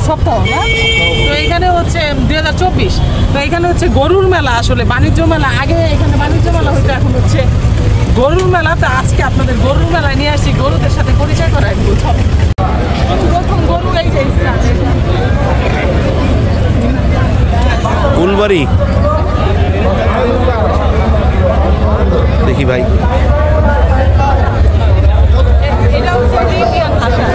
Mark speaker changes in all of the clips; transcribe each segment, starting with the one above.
Speaker 1: সপ্তাহ না? তো এখানে হচ্ছে 2024, তো এখানে হচ্ছে গরুর মেলা, আসলে বাণিজ্য মেলা। আগে এখানে বাণিজ্য মেলা হইতো, এখন হচ্ছে গরুর মেলা। তো আজকে আপনাদের গরুর মেলায় নিয়ে আসি, গরুদের সাথে পরিচয় করাই দিব। প্রথম গরু এই যে
Speaker 2: ফুলবাড়ি দেখি ভাই,
Speaker 1: এটা হচ্ছে ইন্ডিয়ান ভাষা।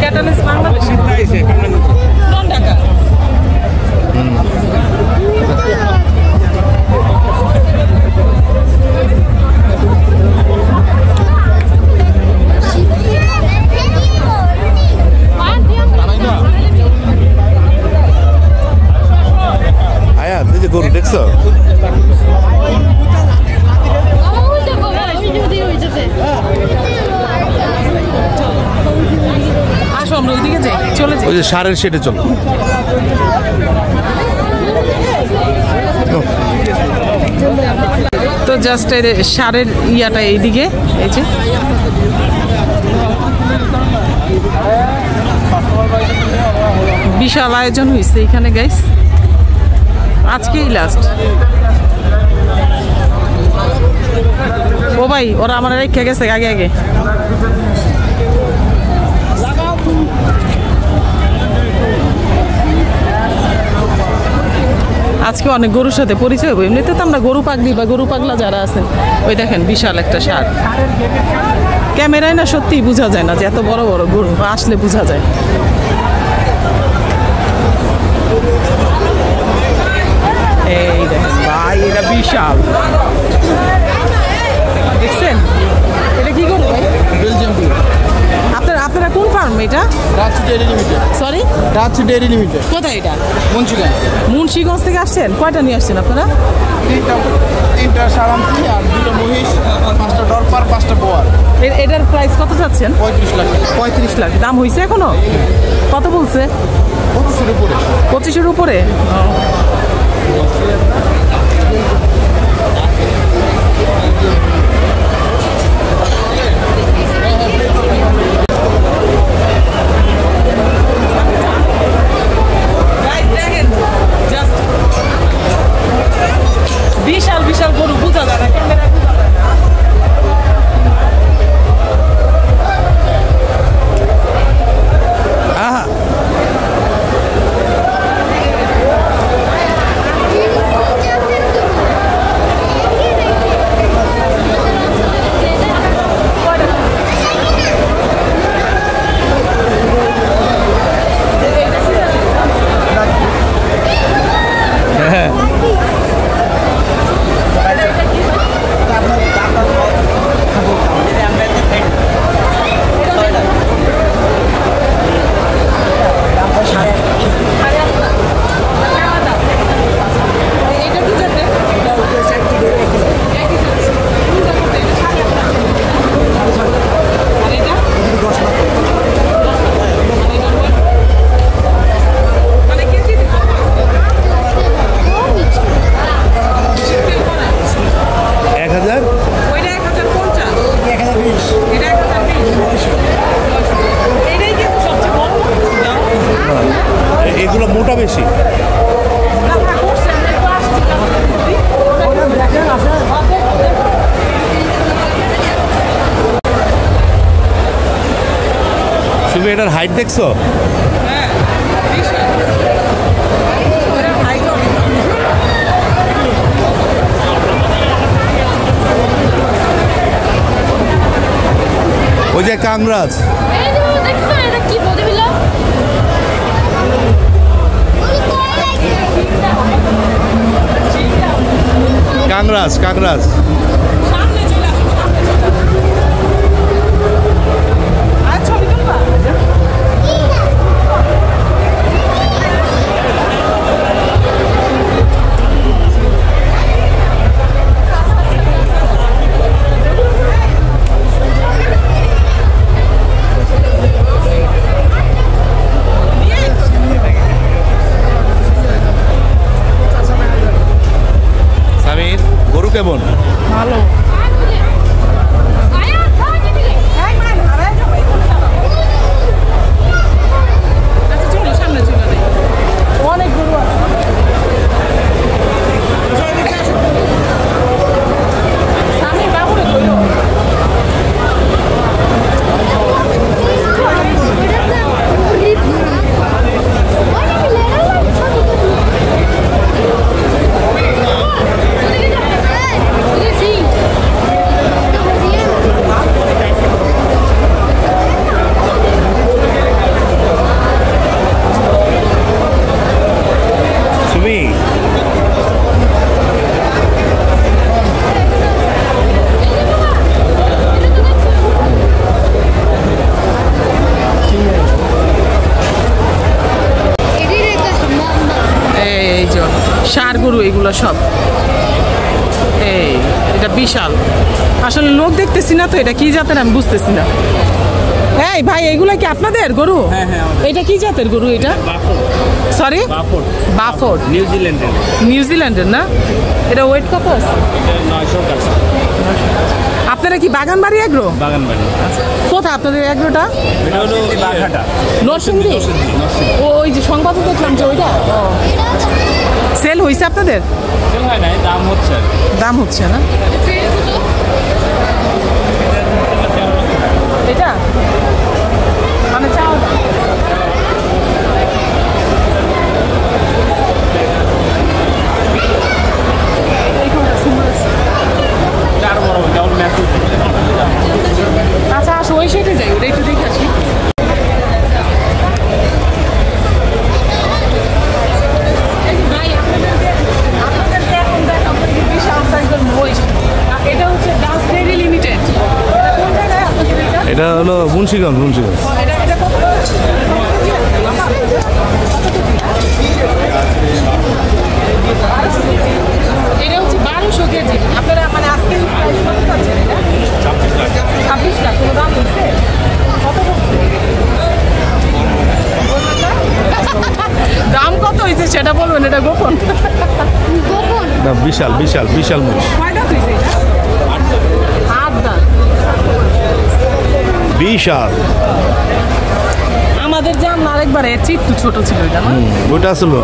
Speaker 1: ক্যাটালিস বাংলাদেশ ঢাকা।
Speaker 2: আয়া তুই যে গরু দেখছো?
Speaker 1: আসো আমরা ওইদিকে যাই, চলে যাই।
Speaker 2: ওই যে সারের শেডে চলো।
Speaker 1: তো জাস্ট সারের ইয়াটা এইদিকে, এই যে বিশাল আয়োজন হয়েছে এখানে গাইস, আজকেই লাস্ট। ও ভাই, ওরা আমার রেখে গেছে আগে আগে। আজকে অনেক গরুর সাথে পরিচয় হবো। এমনিতে তো আমরা গরু পাগলি বা গরু পাগলা যারা আছেন, ওই দেখেন বিশাল একটা সার। ক্যামেরায় না সত্যিই বোঝা যায় না যে এত বড় বড় গরু, আসলে বোঝা যায়। এই দেখেন ভাই, এটা বিশাল, দেখছেন? এটা কি গরু ভাই?
Speaker 3: বেলজিয়াম গরু।
Speaker 1: আপনারা কোন ফার্ম এটা?
Speaker 3: Raju dairy limited.
Speaker 1: Sorry,
Speaker 3: Raju dairy limited.
Speaker 1: কোথায় এটা?
Speaker 3: মুন্সিগঞ্জ।
Speaker 1: মুন্সিগঞ্জ থেকে আসছেন? কয়টা নিয়ে আসছেন আপনারা?
Speaker 3: তিনটা সারাংশি আর দুটো মহিষ, 5টা ডরপার, 5টা বোয়ার।
Speaker 1: এটার প্রাইস কত চাচ্ছেন?
Speaker 3: 35 লাখ।
Speaker 1: 35 লাখ। দাম হয়েছে এখনো? কত বলছে?
Speaker 3: 25-এর উপরে।
Speaker 1: 25-এর উপরে। বিশাল বিশাল গরু, বোঝা যায় না ক্যামেরায়, বোঝা যায় না।
Speaker 2: আহা এগুলো মোটা বেশি। তুমি এটার হাইট দেখছো? ওই যে কাংরাজ, কাংরাজ কাংরাজ
Speaker 1: গরু এগুলো সব। এই এটা বিশাল, আসলে লোক দেখতেছি না তো, এটা কি জাতের আমি বুঝতেছি না। এই ভাই এইগুলা কি আপনাদের গরু? এটা কি জাতের গরু এটা? সরি, বাফোর্ড। নিউজিল্যান্ডের না? এটা ওয়েট কত আছে? আপনারা কি বাগান বাড়ি এগ্রো?
Speaker 4: বাগান বাড়ি।
Speaker 1: কোথায় আপনাদের এগ্রোটা?
Speaker 4: এটা হলো বাঘাটা।
Speaker 1: নরসিংদী। ওই যে সংবাদে দেখলাম যে ওইটা সেল হয়েছে আপনাদের?
Speaker 4: সেল হয় নাই, দাম হচ্ছে।
Speaker 1: দাম হচ্ছে না এটা মানে চাও না। আচ্ছা আসো ওই সাইডে যাই, ওটা একটু দেখে আসি।
Speaker 2: এটা হলো মুন্সিগঞ্জ।
Speaker 1: এটা হচ্ছে 1200 কেজি। আপনারা মানে আজকে 26 লাখ কোনো দাম হচ্ছে? দাম কত হয়েছে সেটা বলবেন, এটা গোপন।
Speaker 2: বিশাল মহিষ। বিশাল।
Speaker 1: আমাদের যান আরেকবার এর চেয়ে একটু ছোট ছিল এটা না?
Speaker 2: ওইটা আসলে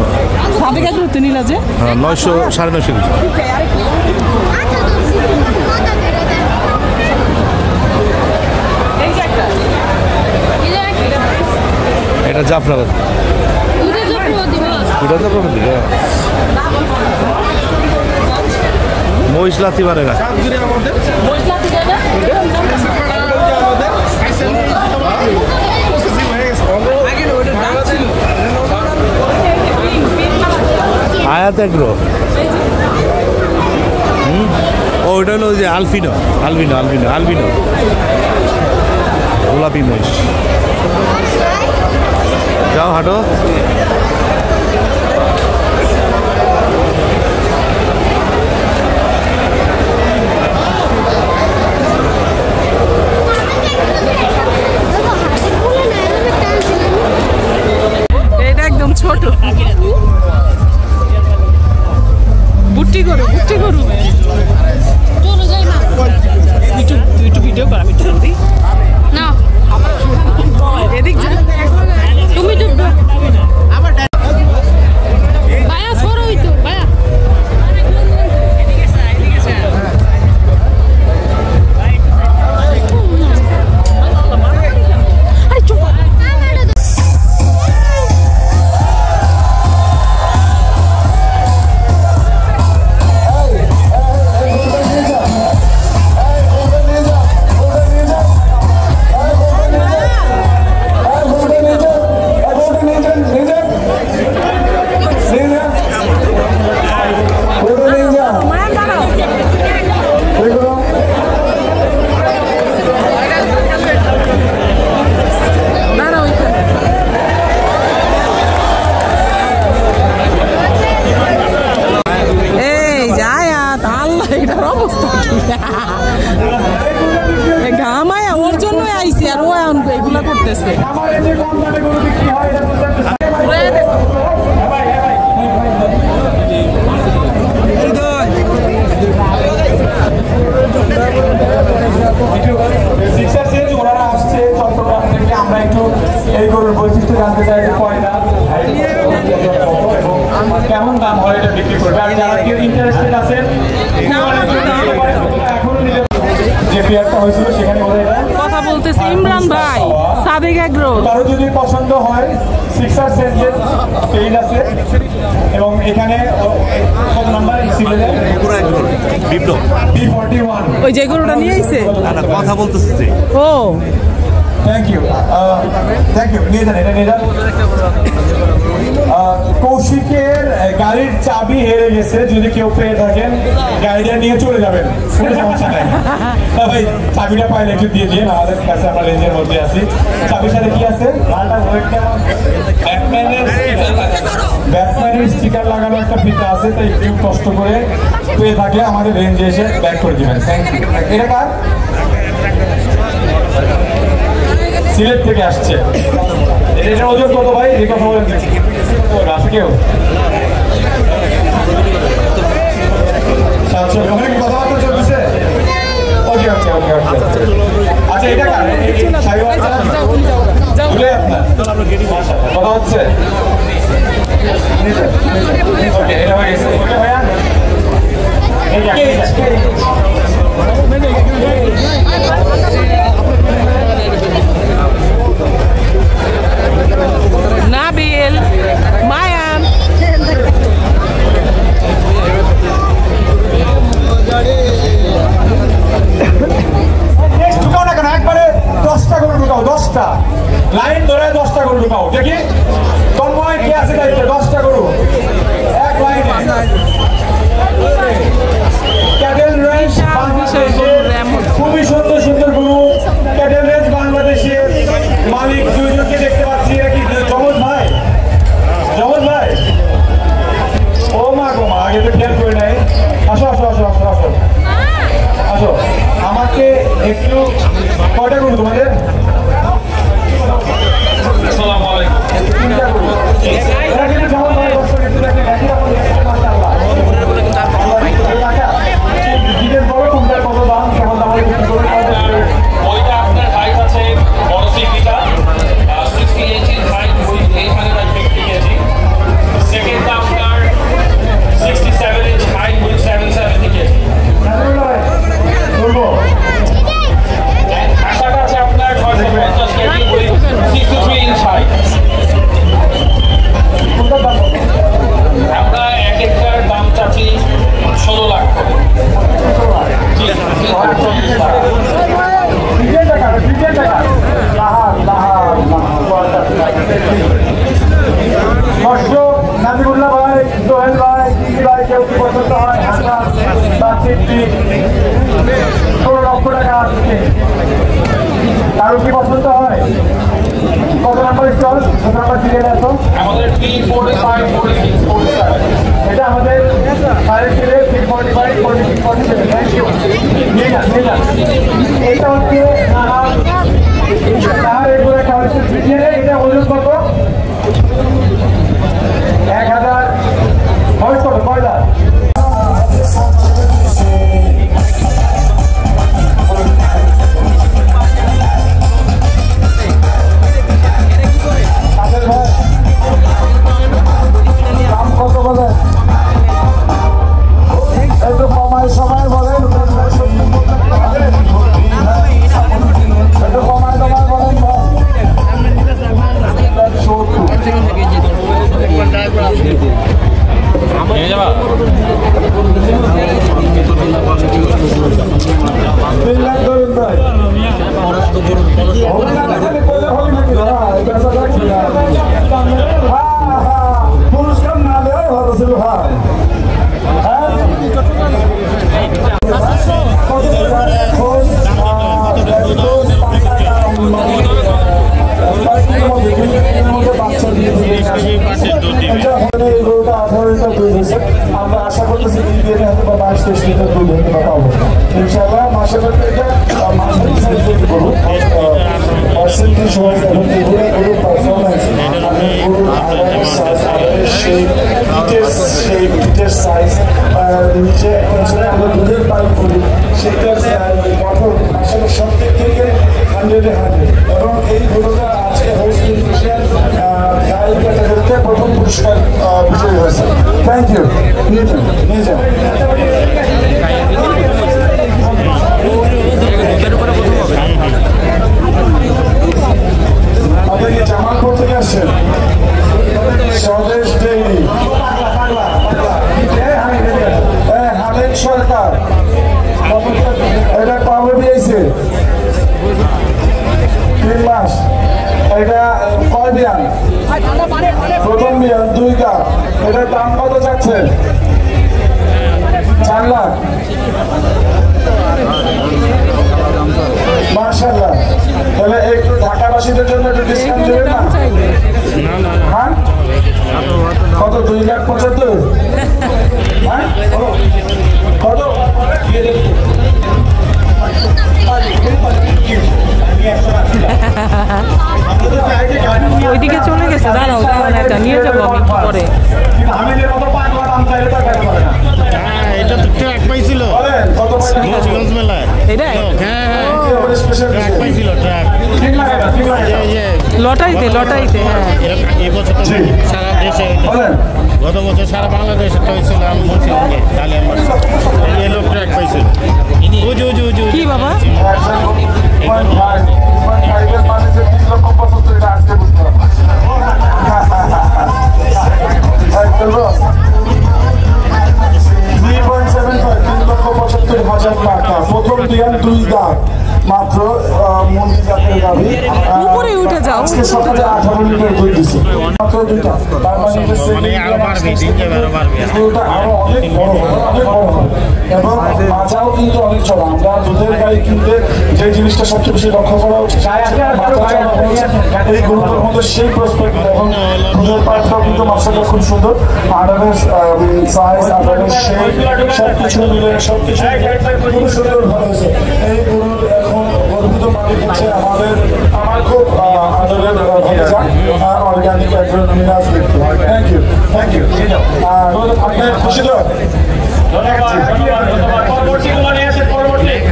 Speaker 1: সাথে কাজ করতে নিলা যে
Speaker 2: 900 950 কেজি। এটা জাফরাবাদ। মহিষ লাথি মারে না। আয়াত এগ্রো। ওইটা হলো যে আলবিনো গোলাপি মহিষ। যাও হাঁটো।
Speaker 1: এটা একদম ছোট বুট্টি গরু একটু ভিডিও কর, আমি একটু দিই না এদিক তুমি ভাইয়া সরো হইতো ভাইয়া। ঘামায় ওর জন্যই আইসি আর ও এগুলা করতেছে।
Speaker 5: আমরা একটু এই গরুর বৈশিষ্ট্য জানতে চাই, কেমন দাম হয় এটা বিক্রি করবে। আমি যারা কেউ ইন্টারেস্টেড আছেন যে পেয়ারটা হয়েছিল সেখানে
Speaker 1: কথা বলতেছে ইমরান ভাই সাদেক এগ্রো।
Speaker 5: কারো যদি পছন্দ হয় সিক্সার সেন্সের পেজ আছে এবং এখানে কত নাম্বার B41
Speaker 1: ওই যে গরুটা নিয়ে আইছে
Speaker 2: কথা বলতেছে।
Speaker 1: ও
Speaker 5: থ্যাংক ইউ নিয়ে যান, এটা নিয়ে যান। কৌশিকের গাড়ির চাবি হেরে গেছে, যদি কেউ পেয়ে থাকেন গাড়িটা নিয়ে চলে যাবেন, কোনো সমস্যা নাই। ভাই চাবিটা পাইলে একটু দিয়ে দিন, আমাদের কাছে আমরা রেঞ্জের মধ্যে আছি। চাবির সাথে কি আছে? ব্যাটম্যানের স্টিকার লাগানো একটা ফিতা আছে, তাই একটু কষ্ট করে পেয়ে থাকলে আমাদের রেঞ্জে এসে ব্যাক করে দিবেন। Thank you. এটা কার? সিলেট থেকে আসছে। এটা ওজন কত ভাই? এই কথা বলেন আছে কেউ? 700। ওখানে কি কথাবার্তা চলতেছে? ওকে ওকে ওকে ওকে। আচ্ছা এটা কার? ভুলে আপনার কথা হচ্ছে। ওকে এটা হয়ে গেছে। ওকে ভাইয়া
Speaker 1: নাবিল, মায়ান,
Speaker 5: ঢুকাও না কেন? একবারে 10টা করে ঢুকাও, 10টা লাইন ধরে 10টা করে ঢুকাও। দেখি তন্ময় কে আছে দায়িত্বে? 10টা করু এক লাইনে। ক্যাটেল রেঞ্জ খুবই সুন্দর সুন্দর গরু। ক্যাটেল রেঞ্জ বাংলাদেশের মালিক দুইজনকে দেখতে পাচ্ছি। এরা কি জমজ ভাই? জমজ ভাই? ও মা গো মা, আগে তো খেয়াল করে নাই। আসো আসো আসো আসো আসো আসো। আমাকে একটু কয়টা গরু তোমাদের? আসসালামু আলাইকুম। তিনটা গরু। এরা কিন্তু জমজ ভাই। দর্শক একটু দেখেন, একই রকম দেখতে মাশাআল্লাহ। জিতের বড় কোনটার কত দাম, কেমন দাম?
Speaker 6: ওইটা আপনার হাইট আছে বড় সিপিটা 60 ইঞ্চি হাইট উইথ 850 কেজি। সেকেন্ড আপনার 67 ইঞ্চ হাইট উইথ 770 কেজি।
Speaker 5: বলবো
Speaker 6: আশাটা আছে আপনার 650 কেজি উইথ 63 ইঞ্চ হাইট।
Speaker 5: কোনটার দাম?
Speaker 6: আমরা এক একটার দাম চাচ্ছি 16 লাখ করে। জি
Speaker 5: নাজিবুল্লাহ ভাই, সোহেল ভাই, দিদি ভাই, কেউ কি পছন্দ হয়? 16 লক্ষ টাকা আসছে। কারো কি পছন্দ হয়? কত নাম্বার স্টল? কত নাম্বার সিরিয়াল আসো?
Speaker 6: আমাদের 345 46 47।
Speaker 5: এটা আমাদের ফায়ার ছেলে 345 46 47। Thank you. নিয়ে যান নিয়ে যান। এইটা হচ্ছে নাহার এগুলো কালেকশন সিরিয়ালে। এটা ওজন কত? 1000। বয়স কত? কয়টা? দাম কত বলেন? একটু কমায় সময় বলেন। একটু কমায় সময় বলেন।
Speaker 6: নিয়ে যাবা?
Speaker 5: 3 লাখ ধরুন ভাই। পুরস্কার না দেওয়াই ভালো ছিল ভাই। আমরা আশা করতেছি হয়তো বা 22-23 লিটার দুধ হতে পাবো ইনশাআল্লাহ। মাসে মাঝারি সাইজের গরু পার্সেন্টেজ ওয়াইজ এবং গরুর পারফরমেন্স, গরুর আগামের সাইজ, আগামের শেপ, পিঠের সাইজ, নিচে আমরা দুধের পাইপ করি, সেটার গঠন আসলে সব দিক থেকে 100-এ 100। এবং এই গরুটা আজকে হোস্ট গাইড ক্যাটাগরিতে প্রথম পুরস্কার বিজয়ী হয়েছে। Thank you. নিয়ে যান নিয়ে যান। আপনি কি জামালপুর থেকে আসছেন? স্বদেশ ডেইরি, হামিদ সরকার, এটা কবে দিয়েছে? 3 মাস। এটা কয় বিয়ান? প্রথম বিয়ান 2 কাপ। এটার দাম কত চাচ্ছে? 4 লাখ। মাশাআল্লাহ। তাহলে একটু ঢাকাবাসীদের জন্য একটু ডিসকাউন্ট দেবেন না? হ্যাঁ কত? 2
Speaker 1: যাবো আমি একটু পরে।
Speaker 7: এটা তো ট্র্যাক পাইছিল মোচগঞ্জ মেলায়।
Speaker 1: এটা
Speaker 7: ট্র্যাক পাইছিল ট্র্যাক
Speaker 1: লটাইতে হ্যাঁ।
Speaker 7: এই বছর তো সারা দেশে, গত বছর সারা বাংলাদেশে হয়েছিল মোচগঞ্জে ডালিয়ামার এই লোক ট্র্যাক পাইছিল।
Speaker 1: কি বাবা
Speaker 5: প্রথম দিয়ান 2 দাঁত মাত্র মন্দির জাতের গাভী
Speaker 1: উপরে উঠে যাও
Speaker 5: সকালে 18 লিটার দুধ দিচ্ছে মাত্র 2টা। তার মানে
Speaker 7: আরো বাড়বে,
Speaker 5: আরো অনেক বড় হবে এবং মাথাও কিন্তু অনেক চড়া। আমরা দুধের গাড়ি কিনতে যে জিনিসটা সবচেয়ে বেশি লক্ষ্য করা উচিত এই গরুটার মধ্যে সেই প্রসপেক্ট এবং দুধের পাইপটাও কিন্তু মাসাল্লাহ খুব সুন্দর। আডারের সাইজ, আডারের শেপ সবকিছু মিলে সবকিছু খুব সুন্দর ভালো হয়েছে। এই গরুর এখন গর্বিত মালিক হচ্ছে আমার খুব আদরের ভাইজা অর্গানিক একজন মিনাজ ব্যক্তি। থ্যাংক ইউ আপনার খুশি তো?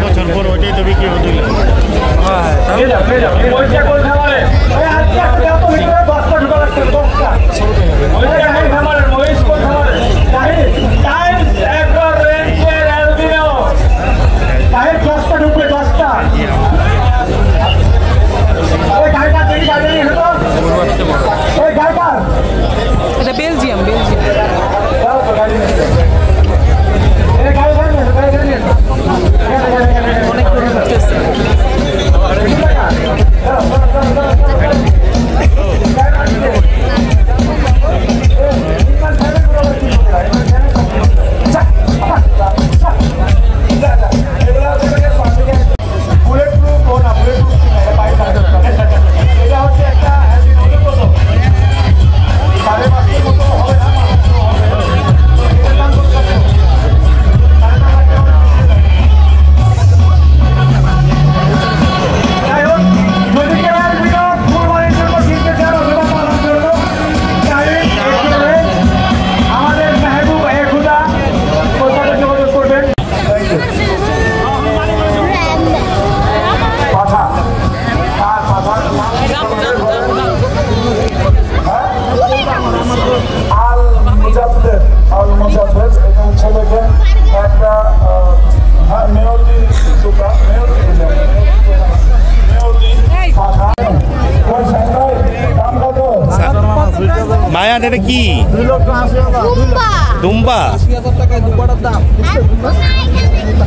Speaker 7: বছর পর ওইটাই তো বিক্রি হতে
Speaker 1: এটা বেলজিয়াম অনেক করে উঠতেছে।
Speaker 2: মায়া এটা কি দুম্বা?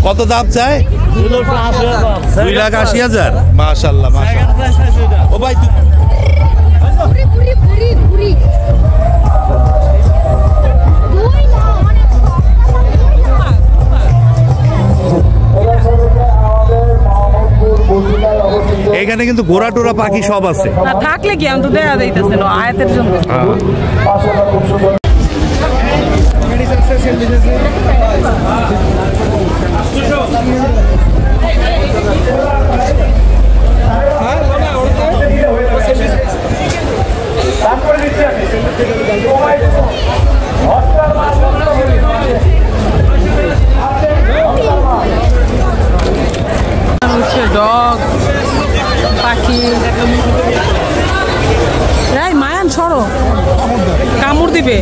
Speaker 2: কত দাম চায়? 2,80,000। মাশাআল্লাহ মাশাআল্লাহ। ও ভাই এখানে কিন্তু ঘোড়া টোরা পাখি সব আছে।
Speaker 1: না থাকলে কি আমি তো দেখা যাইতেছে না আয়াতের জন্য। ডগ পাখি রাই মায়ান সরো কামড় দিবে।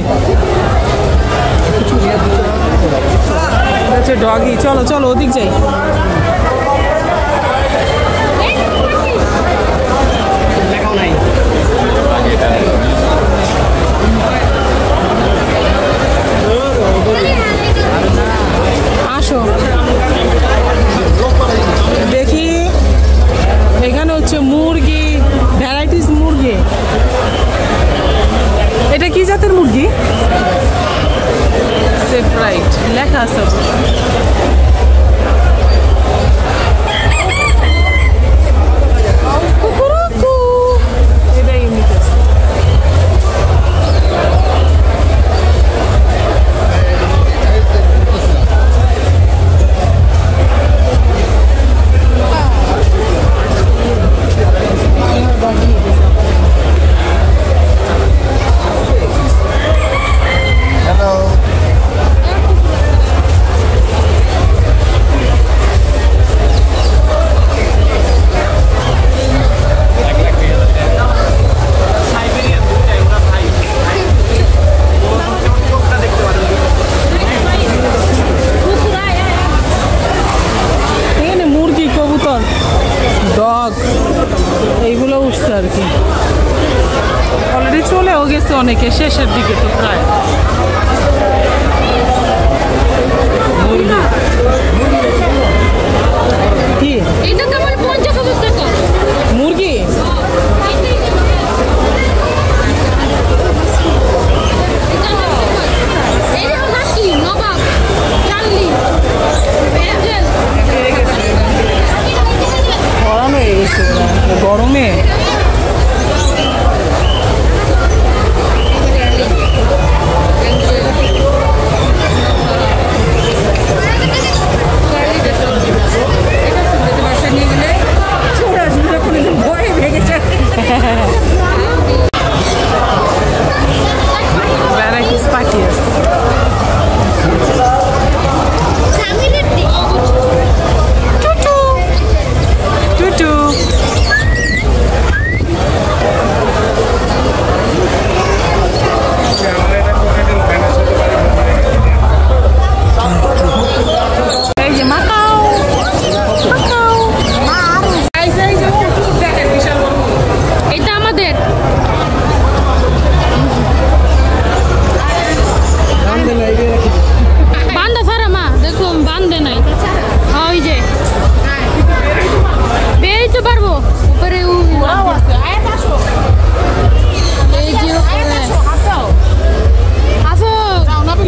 Speaker 1: ডগি চলো চলো ওদিক যাই। আসো দেখি এখানে হচ্ছে মুরগি, ভ্যারাইটিস মুরগি। এটা কি জাতের মুরগি? সেফরাইট লেখা আছে। এটাই ইউনিক আছে। শেষের দিকে তো প্রায় কি
Speaker 8: এটা তো আমার 50,000 টাকা
Speaker 1: মুরগি গরম হয়ে গেছে গরমে ভ্যারাইটিস পাখি আছে টুটু এই যে মাকাও মাকাও দেখেন বিশাল বড়
Speaker 8: এটা আমাদের বান্দা সারা মা দেখো বান্দে নাই ওই যে বেরোতে পারবো উপরে এই যে আসো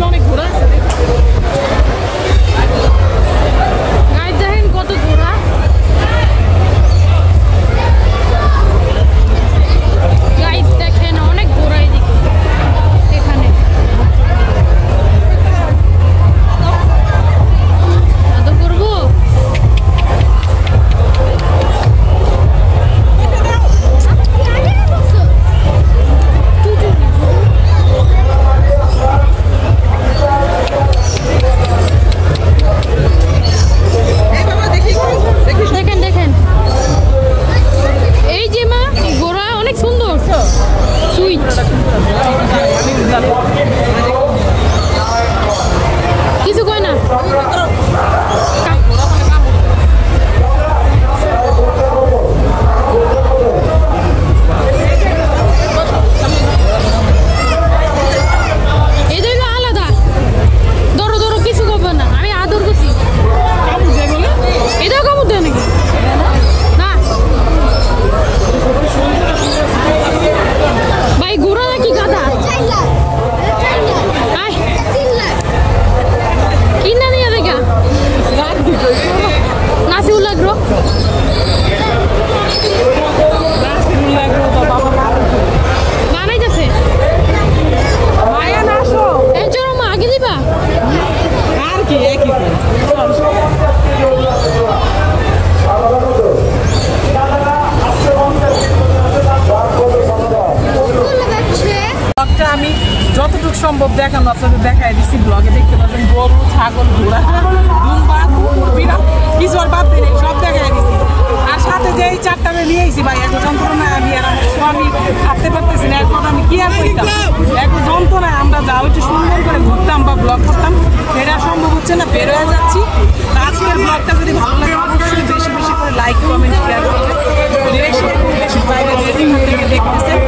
Speaker 1: অনেক ঘোরা আছে
Speaker 8: গাই দেখেন কত ঘোড়া গাইস দেখেন অনেক ঘোড়া এদিকে এখানে আদর করবো দেখেন দেখেন এই যে মা ঘোড়া অনেক সুন্দর সুইট কিছু কয় না এটা হলো আলাদা ধরো ধরো কিছু করবে না আমি আদর করছি এটাও কামড় দেয় নাকি না ভাই ঘোড়া নাকি গাধা কিনা নিয়ে দেখা নাসিউ লাগলো বানাইতেছে
Speaker 1: মায়া না আসো
Speaker 8: এই চলো মা আগে দিবা
Speaker 1: আর কি একই ব্লগটা আমি যতটুকু সম্ভব দেখানো আপনাদের দেখাই দিচ্ছি ব্লগে দেখতে পাবেন গরু ছাগল ঘোড়া দুম্বা কুকুর বিড়াল কিছু আর বাদ দিই সব দেখাই দিচ্ছি আর সাথে যে এই চারটা নিয়ে এসেছি ভাই এত যন্ত্রণায় আমি আর আমি হাঁটতে পারতেছি না এখন আমি কি আর করতাম এত যন্ত্রণায় আমরা যাও একটু সুন্দর করে ঘুরতাম বা ব্লগ করতাম সেটা সম্ভব হচ্ছে না বের হয়ে যাচ্ছি আজকের ব্লগটা যদি ভালো লাগে অবশ্যই বেশি বেশি করে লাইক কমেন্ট শেয়ার করবেন দেশ এবং দেশের বাইরে যে যেখান থেকে দেখতেছেন